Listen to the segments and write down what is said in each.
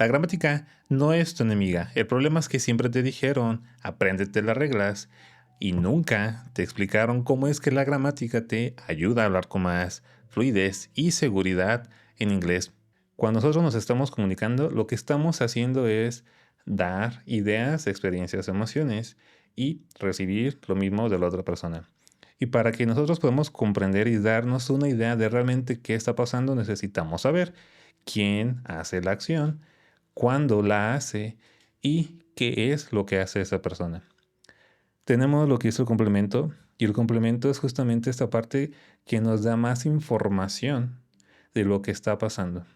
La gramática no es tu enemiga. El problema es que siempre te dijeron, apréndete las reglas, y nunca te explicaron cómo es que la gramática te ayuda a hablar con más fluidez y seguridad en inglés. Cuando nosotros nos estamos comunicando, lo que estamos haciendo es dar ideas, experiencias, emociones y recibir lo mismo de la otra persona. Y para que nosotros podamos comprender y darnos una idea de realmente qué está pasando, necesitamos saber quién hace la acción, cuándo la hace y qué es lo que hace esa persona. Tenemos lo que es el complemento, y el complemento es justamente esta parte que nos da más información de lo que está pasando.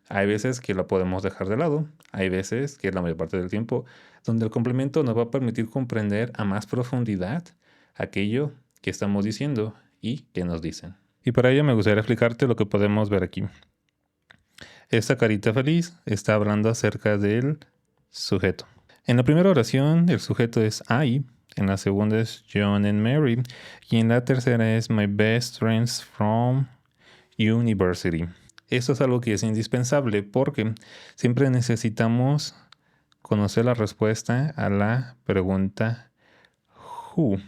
Hay veces que la podemos dejar de lado, hay veces, que es la mayor parte del tiempo, donde el complemento nos va a permitir comprender a más profundidad aquello que estamos diciendo y que nos dicen. Y para ello me gustaría explicarte lo que podemos ver aquí. Esta carita feliz está hablando acerca del sujeto. En la primera oración el sujeto es I, en la segunda es John and Mary y en la tercera es My best friends from university. Esto es algo que es indispensable porque siempre necesitamos conocer la respuesta a la pregunta who.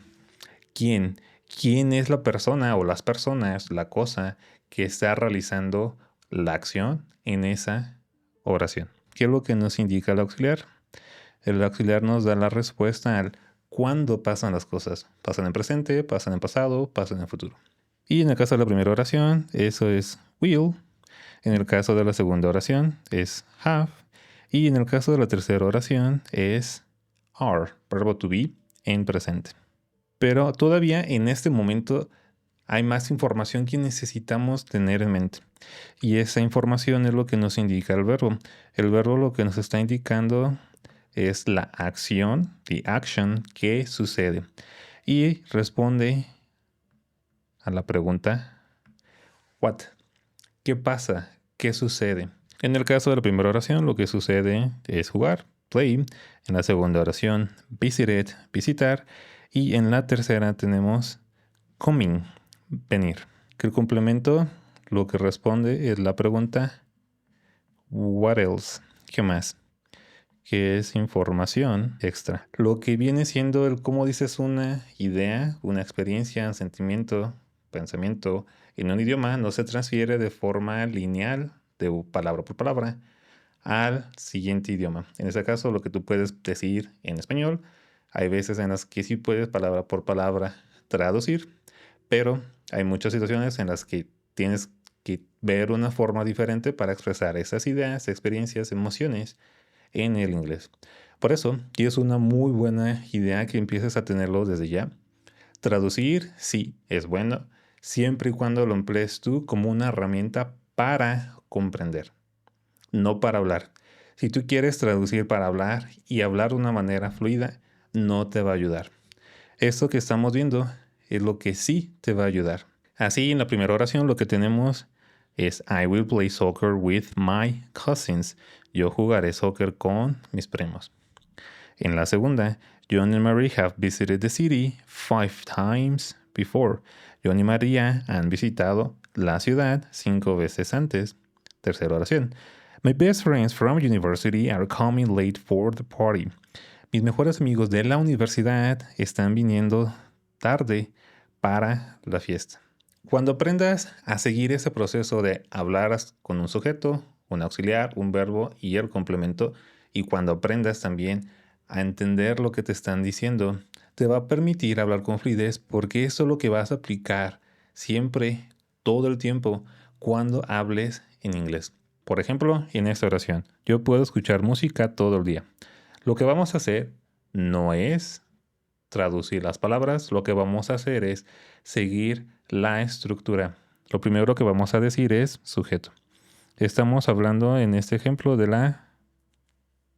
¿Quién? ¿Quién es la persona o las personas, la cosa que está realizando la acción en esa oración? ¿Qué es lo que nos indica el auxiliar? El auxiliar nos da la respuesta al cuándo pasan las cosas. Pasan en presente, pasan en pasado, pasan en futuro. Y en el caso de la primera oración, eso es will. En el caso de la segunda oración es have. Y en el caso de la tercera oración es are, verbo to be en presente. Pero todavía en este momento hay más información que necesitamos tener en mente. Y esa información es lo que nos indica el verbo. El verbo lo que nos está indicando es la acción, the action, que sucede. Y responde a la pregunta, what? ¿Qué pasa? ¿Qué sucede? En el caso de la primera oración, lo que sucede es jugar, play. En la segunda oración, visited, visitar. Y en la tercera tenemos coming, venir. Que el complemento lo que responde es la pregunta, what else? ¿Qué más? Que es información extra. Lo que viene siendo el cómo dices una idea, una experiencia, un sentimiento, pensamiento en un idioma no se transfiere de forma lineal, de palabra por palabra, al siguiente idioma. En este caso, lo que tú puedes decir en español, hay veces en las que sí puedes palabra por palabra traducir, pero hay muchas situaciones en las que tienes que ver una forma diferente para expresar esas ideas, experiencias, emociones en el inglés. Por eso, y es una muy buena idea que empieces a tenerlo desde ya. Traducir, sí, es bueno, siempre y cuando lo emplees tú como una herramienta para comprender, no para hablar. Si tú quieres traducir para hablar y hablar de una manera fluida, no te va a ayudar. Esto que estamos viendo es lo que sí te va a ayudar. Así, en la primera oración lo que tenemos es I will play soccer with my cousins. Yo jugaré soccer con mis primos. En la segunda, John and Mary have visited the city 5 times before. John y María han visitado la ciudad 5 veces antes. Tercera oración. My best friends from university are coming late for the party. Mis mejores amigos de la universidad están viniendo tarde para la fiesta. Cuando aprendas a seguir ese proceso de hablar con un sujeto, un auxiliar, un verbo y el complemento, y cuando aprendas también a entender lo que te están diciendo, te va a permitir hablar con fluidez porque eso es lo que vas a aplicar siempre, todo el tiempo, cuando hables en inglés. Por ejemplo, en esta oración, yo puedo escuchar música todo el día. Lo que vamos a hacer no es traducir las palabras, lo que vamos a hacer es seguir la estructura. Lo primero que vamos a decir es sujeto. Estamos hablando en este ejemplo de la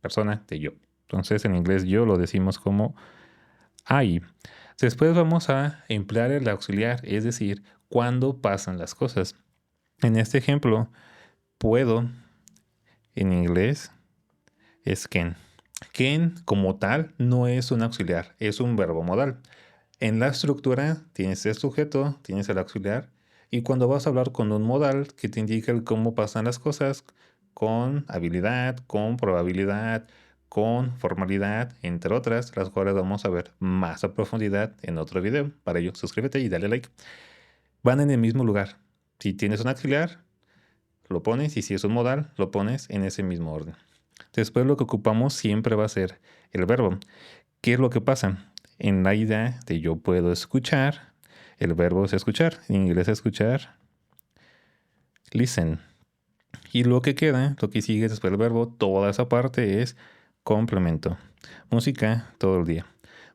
persona de yo. Entonces en inglés yo lo decimos como I. Después vamos a emplear el auxiliar, es decir, cuando pasan las cosas. En este ejemplo, puedo, en inglés, es can. Can, como tal, no es un auxiliar, es un verbo modal. En la estructura tienes el sujeto, tienes el auxiliar, y cuando vas a hablar con un modal que te indica el cómo pasan las cosas, con habilidad, con probabilidad, con formalidad, entre otras, las cuales vamos a ver más a profundidad en otro video. Para ello, suscríbete y dale like. Van en el mismo lugar. Si tienes un auxiliar, lo pones, y si es un modal, lo pones en ese mismo orden. Después lo que ocupamos siempre va a ser el verbo. ¿Qué es lo que pasa? En la idea de yo puedo escuchar, el verbo es escuchar, en inglés escuchar, listen. Y lo que queda, lo que sigue después del verbo, toda esa parte es complemento. Música todo el día.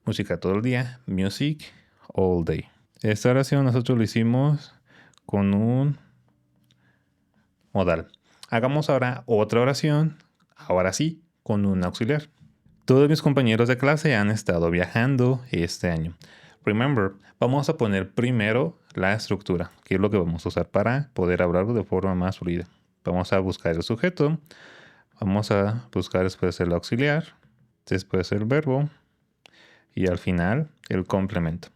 Música todo el día, music all day. Esta oración nosotros lo hicimos con un modal. Hagamos ahora otra oración, ahora sí, con un auxiliar. Todos mis compañeros de clase han estado viajando este año. Remember, vamos a poner primero la estructura, que es lo que vamos a usar para poder hablarlo de forma más fluida. Vamos a buscar el sujeto, vamos a buscar después el auxiliar, después el verbo y al final el complemento.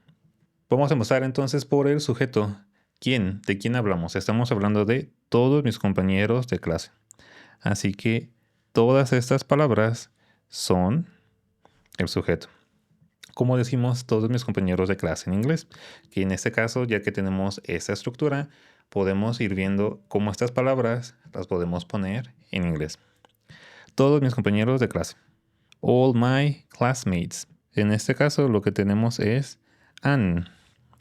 Vamos a empezar entonces por el sujeto. ¿Quién? ¿De quién hablamos? Estamos hablando de todos mis compañeros de clase. Así que todas estas palabras son el sujeto. Como decimos todos mis compañeros de clase en inglés, que en este caso, ya que tenemos esta estructura, podemos ir viendo cómo estas palabras las podemos poner en inglés. Todos mis compañeros de clase. All my classmates. En este caso lo que tenemos es an.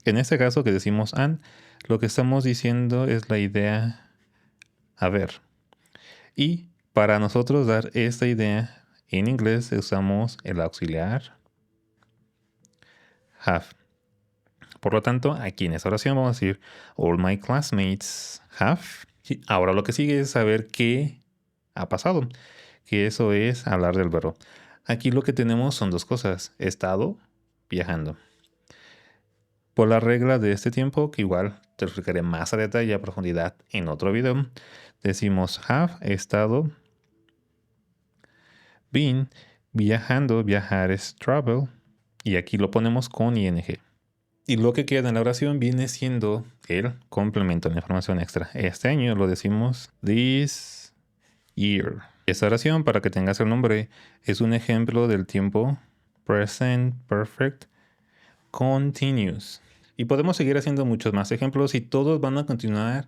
En este caso que decimos an, lo que estamos diciendo es la idea haber. Y para nosotros dar esta idea en inglés usamos el auxiliar have. Por lo tanto, aquí en esta oración vamos a decir all my classmates have. Y ahora lo que sigue es saber qué ha pasado, que eso es hablar del verbo. Aquí lo que tenemos son dos cosas: he estado viajando. Por la regla de este tiempo, que igual te explicaré más a detalle y a profundidad en otro video, decimos have, he estado, been, viajando, viajar es travel, y aquí lo ponemos con ing. Y lo que queda en la oración viene siendo el complemento, la información extra. Este año lo decimos this year. Esta oración, para que tengas el nombre, es un ejemplo del tiempo present perfect continuous. Y podemos seguir haciendo muchos más ejemplos y todos van a continuar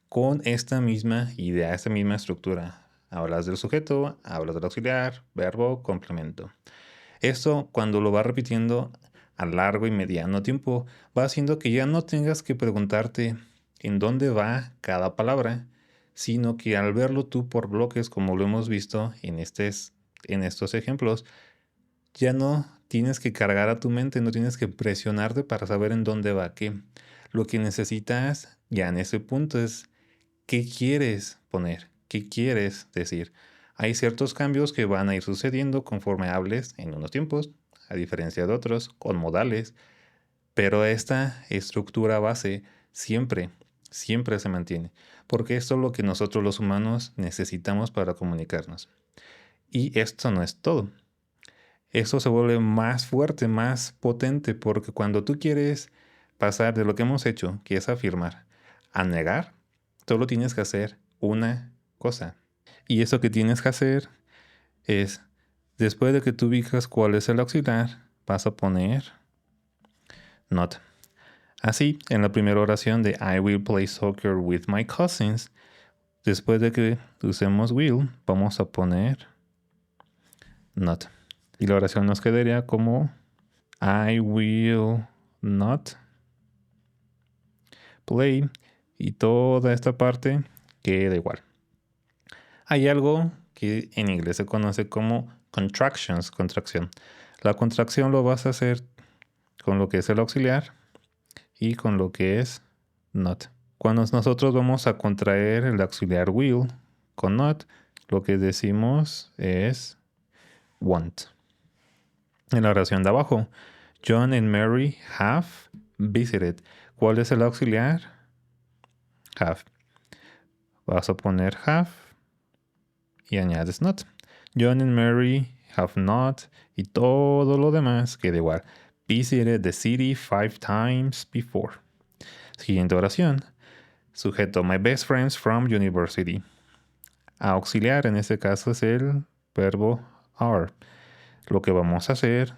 con esta misma idea, esta misma estructura. Hablas del sujeto, hablas del auxiliar, verbo, complemento. Esto, cuando lo vas repitiendo a largo y mediano tiempo, va haciendo que ya no tengas que preguntarte en dónde va cada palabra, sino que al verlo tú por bloques, como lo hemos visto en estos ejemplos, ya no tienes que cargar a tu mente, no tienes que presionarte para saber en dónde va qué. Lo que necesitas ya en ese punto es qué quieres poner, qué quieres decir. Hay ciertos cambios que van a ir sucediendo conforme hables en unos tiempos, a diferencia de otros, con modales, pero esta estructura base siempre se mantiene, porque esto es lo que nosotros los humanos necesitamos para comunicarnos. Y esto no es todo. Esto se vuelve más fuerte, más potente, porque cuando tú quieres pasar de lo que hemos hecho, que es afirmar, a negar, solo tienes que hacer una cosa. Y eso que tienes que hacer es, después de que tú ubicas cuál es el auxiliar, vas a poner not. Así, en la primera oración de I will play soccer with my cousins, después de que usemos will, vamos a poner not. Y la oración nos quedaría como I will not play. Y toda esta parte queda igual. Hay algo que en inglés se conoce como contractions, contracción. La contracción lo vas a hacer con lo que es el auxiliar y con lo que es not. Cuando nosotros vamos a contraer el auxiliar will con not, lo que decimos es want. En la oración de abajo, John and Mary have visited. ¿Cuál es el auxiliar? Have. Vas a poner have y añades not. John and Mary have not, y todo lo demás queda igual. Visited the city 5 times before. Siguiente oración. Sujeto, my best friends from university. Auxiliar en este caso es el verbo are. Lo que vamos a hacer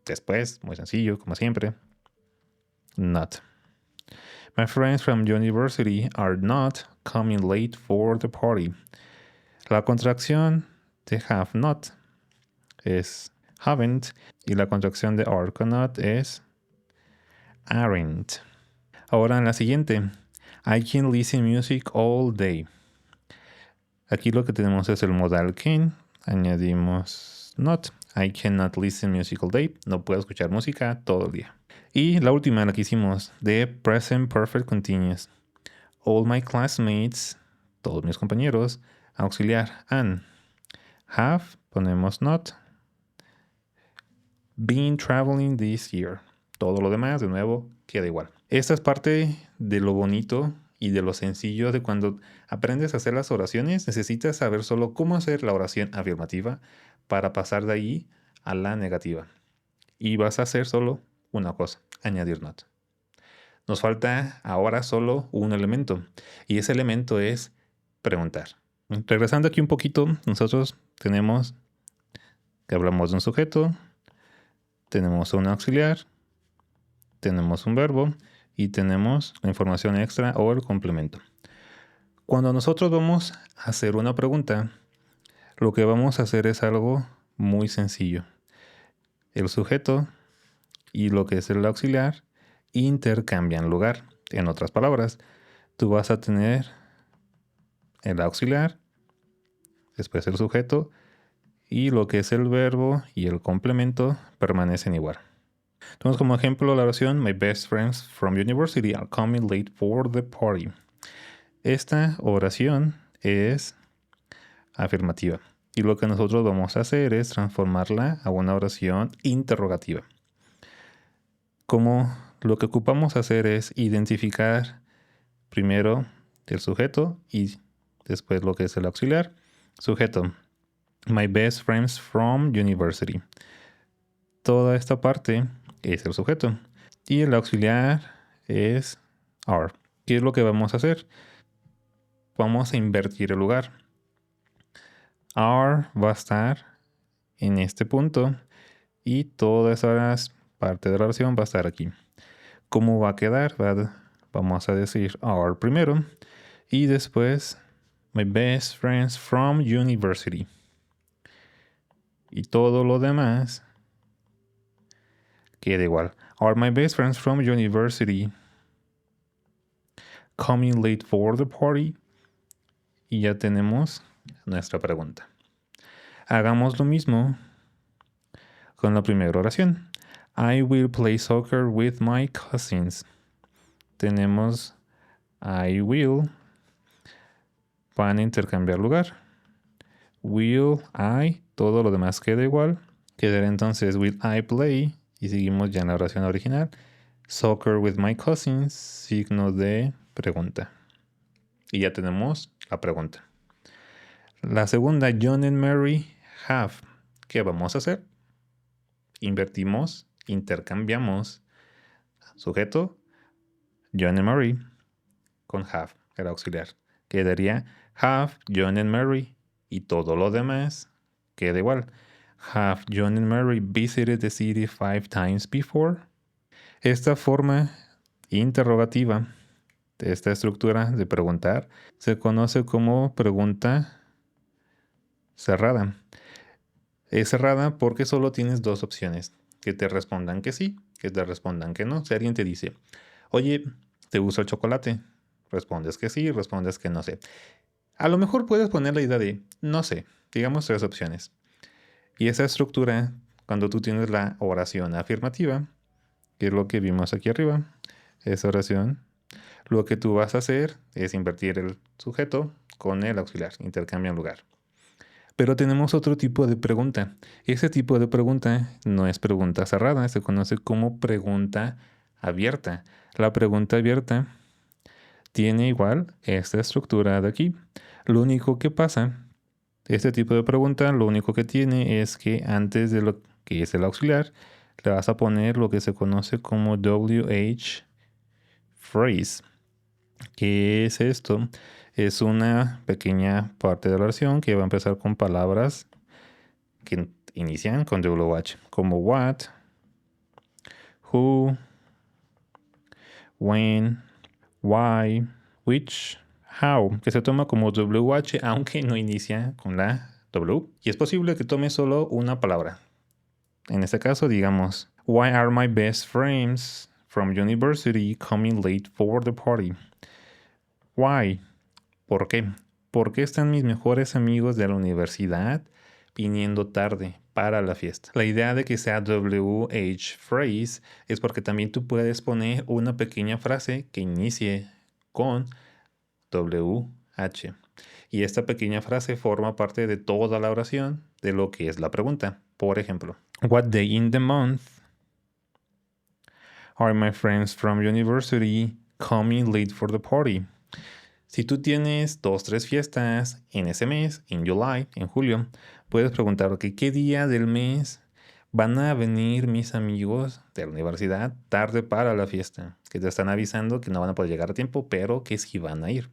después, muy sencillo, como siempre, not. My friends from university are not coming late for the party. La contracción de have not es haven't y la contracción de are con not es aren't. Ahora en la siguiente, I can listen music all day. Aquí lo que tenemos es el modal can, añadimos not. I cannot listen music all day. No puedo escuchar música todo el día. Y la última, la que hicimos, de present perfect continuous. All my classmates, todos mis compañeros, auxiliar and. Have, ponemos not. Been traveling this year. Todo lo demás, de nuevo, queda igual. Esta es parte de lo bonito y de lo sencillo de cuando aprendes a hacer las oraciones. Necesitas saber solo cómo hacer la oración afirmativa para pasar de ahí a la negativa. Y vas a hacer solo una cosa, añadir not. Nos falta ahora solo un elemento y ese elemento es preguntar. Regresando aquí un poquito, nosotros tenemos que hablamos de un sujeto, tenemos un auxiliar, tenemos un verbo y tenemos la información extra o el complemento. Cuando nosotros vamos a hacer una pregunta, lo que vamos a hacer es algo muy sencillo. El sujeto y lo que es el auxiliar intercambian lugar. En otras palabras, tú vas a tener el auxiliar, después el sujeto y lo que es el verbo y el complemento permanecen igual. Tenemos como ejemplo la oración My best friends from university are coming late for the party. Esta oración es afirmativa y lo que nosotros vamos a hacer es transformarla a una oración interrogativa. Como lo que ocupamos hacer es identificar primero el sujeto y después lo que es el auxiliar. Sujeto, my best friends from university. Toda esta parte es el sujeto y el auxiliar es are. ¿Qué es lo que vamos a hacer? Vamos a invertir el lugar. Are va a estar en este punto y toda esa parte de la oración va a estar aquí. ¿Cómo va a quedar? Vamos a decir are primero y después my best friends from university. Y todo lo demás queda igual. Are my best friends from university coming late for the party? Y ya tenemos nuestra pregunta. Hagamos lo mismo con la primera oración. I will play soccer with my cousins. Tenemos I will. Van a intercambiar lugar. Will I. Todo lo demás queda igual. Quedará entonces will I play. Y seguimos ya en la oración original. Soccer with my cousins. Signo de pregunta. Y ya tenemos la pregunta. La segunda, John and Mary have. ¿Qué vamos a hacer? Invertimos, intercambiamos sujeto, John and Mary, con have, el auxiliar. Quedaría have John and Mary y todo lo demás queda igual. Have John and Mary visited the city 5 times before? Esta forma interrogativa de esta estructura de preguntar se conoce como pregunta cerrada. Es cerrada porque solo tienes dos opciones. Que te respondan que sí, que te respondan que no. Si alguien te dice, oye, ¿te gusta el chocolate? Respondes que sí, respondes que no sé. A lo mejor puedes poner la idea de no sé. Digamos 3 opciones. Y esa estructura, cuando tú tienes la oración afirmativa, que es lo que vimos aquí arriba, esa oración, lo que tú vas a hacer es invertir el sujeto con el auxiliar, intercambian lugar. Pero tenemos otro tipo de pregunta. Ese tipo de pregunta no es pregunta cerrada, se conoce como pregunta abierta. La pregunta abierta tiene igual esta estructura de aquí. Lo único que pasa, este tipo de pregunta, lo único que tiene es que antes de lo que es el auxiliar, le vas a poner lo que se conoce como WH phrase. ¿Qué es esto? Es una pequeña parte de la oración que va a empezar con palabras que inician con WH, como what, who, when, why, which, how, que se toma como WH aunque no inicia con la W. Y es posible que tome solo una palabra. En este caso, digamos, why are my best friends from university coming late for the party? Why? ¿Por qué? ¿Por qué están mis mejores amigos de la universidad viniendo tarde para la fiesta? La idea de que sea WH phrase es porque también tú puedes poner una pequeña frase que inicie con WH. Y esta pequeña frase forma parte de toda la oración de lo que es la pregunta. Por ejemplo, what day in the month are my friends from university coming late for the party? Si tú tienes 2-3 fiestas en ese mes, en July, en julio, puedes preguntar qué día del mes van a venir mis amigos de la universidad tarde para la fiesta, que te están avisando que no van a poder llegar a tiempo, pero que sí van a ir.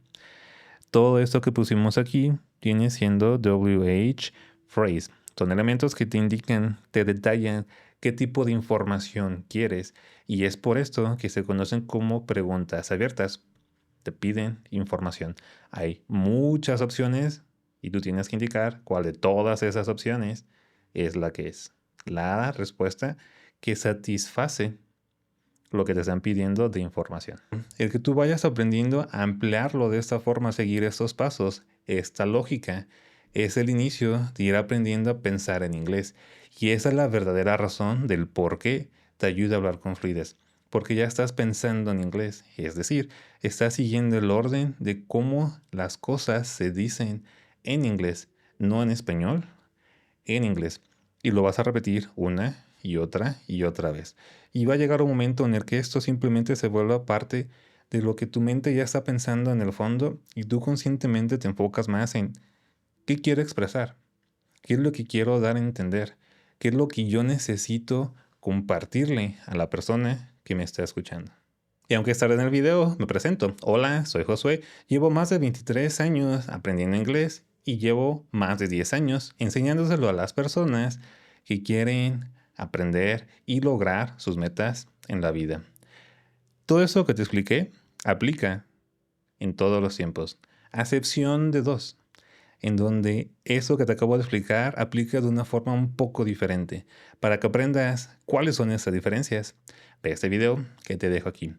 Todo esto que pusimos aquí viene siendo WH phrase. Son elementos que te indican, te detallan qué tipo de información quieres y es por esto que se conocen como preguntas abiertas. Te piden información. Hay muchas opciones y tú tienes que indicar cuál de todas esas opciones es la que es la respuesta que satisface lo que te están pidiendo de información. El que tú vayas aprendiendo a ampliarlo de esta forma, a seguir estos pasos, esta lógica, es el inicio de ir aprendiendo a pensar en inglés. Y esa es la verdadera razón del por qué te ayuda a hablar con fluidez. Porque ya estás pensando en inglés, es decir, estás siguiendo el orden de cómo las cosas se dicen en inglés, no en español, en inglés. Y lo vas a repetir una y otra vez. Y va a llegar un momento en el que esto simplemente se vuelva parte de lo que tu mente ya está pensando en el fondo y tú conscientemente te enfocas más en qué quiero expresar, qué es lo que quiero dar a entender, qué es lo que yo necesito compartirle a la persona que me está escuchando. Y aunque estaré en el video, me presento. Hola, soy Josué. Llevo más de 23 años aprendiendo inglés y llevo más de 10 años enseñándoselo a las personas que quieren aprender y lograr sus metas en la vida. Todo eso que te expliqué aplica en todos los tiempos, a excepción de dos, en donde eso que te acabo de explicar aplica de una forma un poco diferente. Para que aprendas cuáles son esas diferencias, ve este video que te dejo aquí.